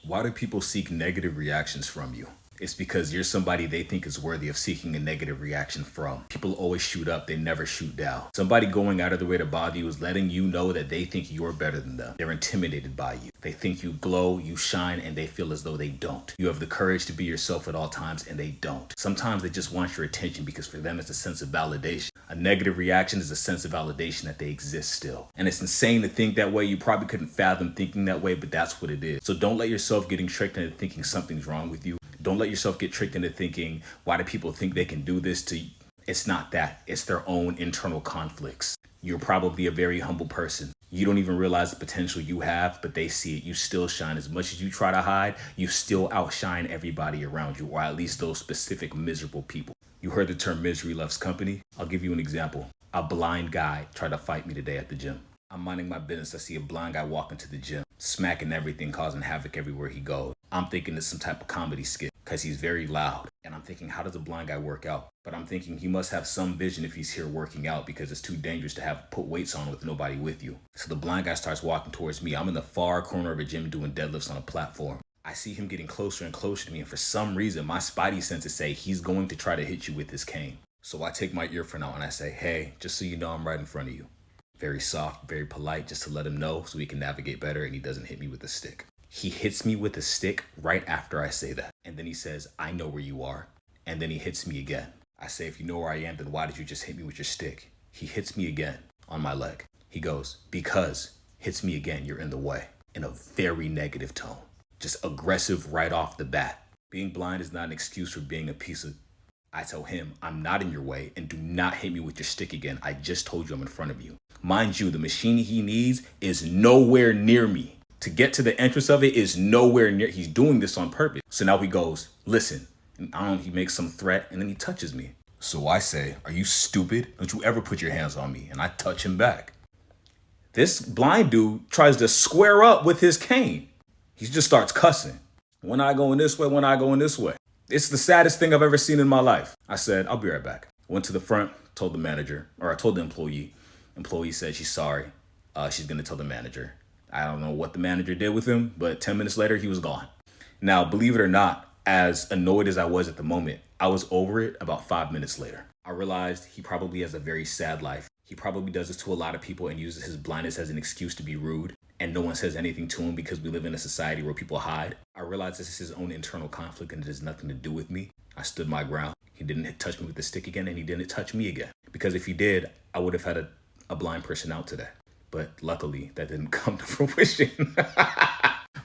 Why do people seek negative reactions from you? It's because you're somebody they think is worthy of seeking a negative reaction from. People always shoot up, they never shoot down. Somebody going out of the way to bother you is letting you know that they think you're better than them. They're intimidated by you. They think you glow, you shine, and they feel as though they don't. You have the courage to be yourself at all times, and they don't. Sometimes they just want your attention because for them it's a sense of validation. A negative reaction is a sense of validation that they exist still. And it's insane to think that way. You probably couldn't fathom thinking that way, but that's what it is. So don't let yourself getting tricked into thinking something's wrong with you. Don't let yourself get tricked into thinking, why do people think they can do this to you? It's not that. It's their own internal conflicts. You're probably a very humble person. You don't even realize the potential you have, but they see it. You still shine. As much as you try to hide, you still outshine everybody around you, or at least those specific miserable people. You heard the term misery loves company. I'll give you an example. A blind guy tried to fight me today at the gym. I'm minding my business. I see a blind guy walk into the gym, smacking everything, causing havoc everywhere he goes. I'm thinking it's some type of comedy skit because he's very loud. And I'm thinking, how does a blind guy work out? But I'm thinking he must have some vision if he's here working out because it's too dangerous to have put weights on with nobody with you. So the blind guy starts walking towards me. I'm in the far corner of a gym doing deadlifts on a platform. I see him getting closer and closer to me. And for some reason, my spidey senses say he's going to try to hit you with his cane. So I take my earphone out and I say, hey, just so you know, I'm right in front of you. Very soft, very polite, just to let him know so he can navigate better and he doesn't hit me with a stick. He hits me with a stick right after I say that. And then he says, I know where you are. And then he hits me again. I say, if you know where I am, then why did you just hit me with your stick? He hits me again on my leg. He goes, because, hits me again, you're in the way. In a very negative tone. Just aggressive right off the bat. Being blind is not an excuse for being a piece of... I tell him, I'm not in your way and do not hit me with your stick again. I just told you I'm in front of you. Mind you, the machine he needs is nowhere near me. To get to the entrance of it is nowhere near. He's doing this on purpose. So now he goes, listen. And he makes some threat and then he touches me. So I say, are you stupid? Don't you ever put your hands on me. And I touch him back. This blind dude tries to square up with his cane. He just starts cussing. One eye going this way, one eye going this way. It's the saddest thing I've ever seen in my life. I said, I'll be right back. Went to the front, told the manager, or I told the employee. Employee said she's sorry. She's going to tell the manager. I don't know what the manager did with him, but 10 minutes later, he was gone. Now, believe it or not, as annoyed as I was at the moment, I was over it about 5 minutes later. I realized he probably has a very sad life. He probably does this to a lot of people and uses his blindness as an excuse to be rude. And no one says anything to him because we live in a society where people hide. I realized this is his own internal conflict and it has nothing to do with me. I stood my ground. He didn't touch me with the stick again and he didn't touch me again. Because if he did, I would have had a blind person out today. But luckily, that didn't come to fruition.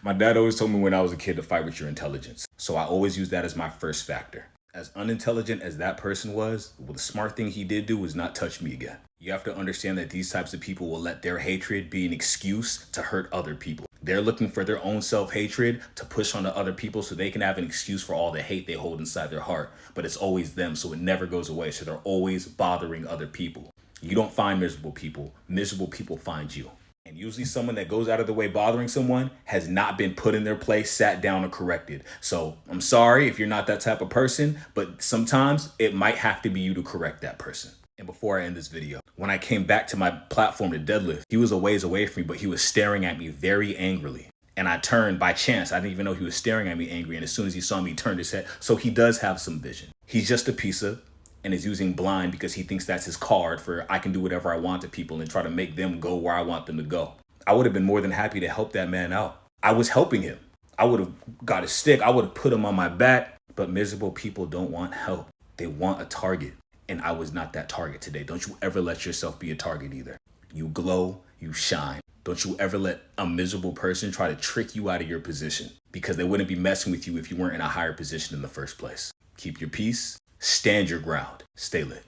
My dad always told me when I was a kid to fight with your intelligence. So I always use that as my first factor. As unintelligent as that person was, well, the smart thing he did do was not touch me again. You have to understand that these types of people will let their hatred be an excuse to hurt other people. They're looking for their own self-hatred to push onto other people so they can have an excuse for all the hate they hold inside their heart. But it's always them, so it never goes away. So they're always bothering other people. You don't find miserable people find you. And usually someone that goes out of the way bothering someone has not been put in their place, sat down, or corrected. So I'm sorry if you're not that type of person, but sometimes it might have to be you to correct that person. And before I end this video, when I came back to my platform to deadlift, he was a ways away from me, but he was staring at me very angrily. And I turned by chance. I didn't even know he was staring at me angry. And as soon as he saw me, he turned his head. So he does have some vision. He's just a piece of and is using blind because he thinks that's his card for I can do whatever I want to people and try to make them go where I want them to go. I would have been more than happy to help that man out. I was helping him. I would have got a stick. I would have put him on my back. But miserable people don't want help. They want a target. And I was not that target today. Don't you ever let yourself be a target either. You glow, you shine. Don't you ever let a miserable person try to trick you out of your position because they wouldn't be messing with you if you weren't in a higher position in the first place. Keep your peace. Stand your ground. Stay lit.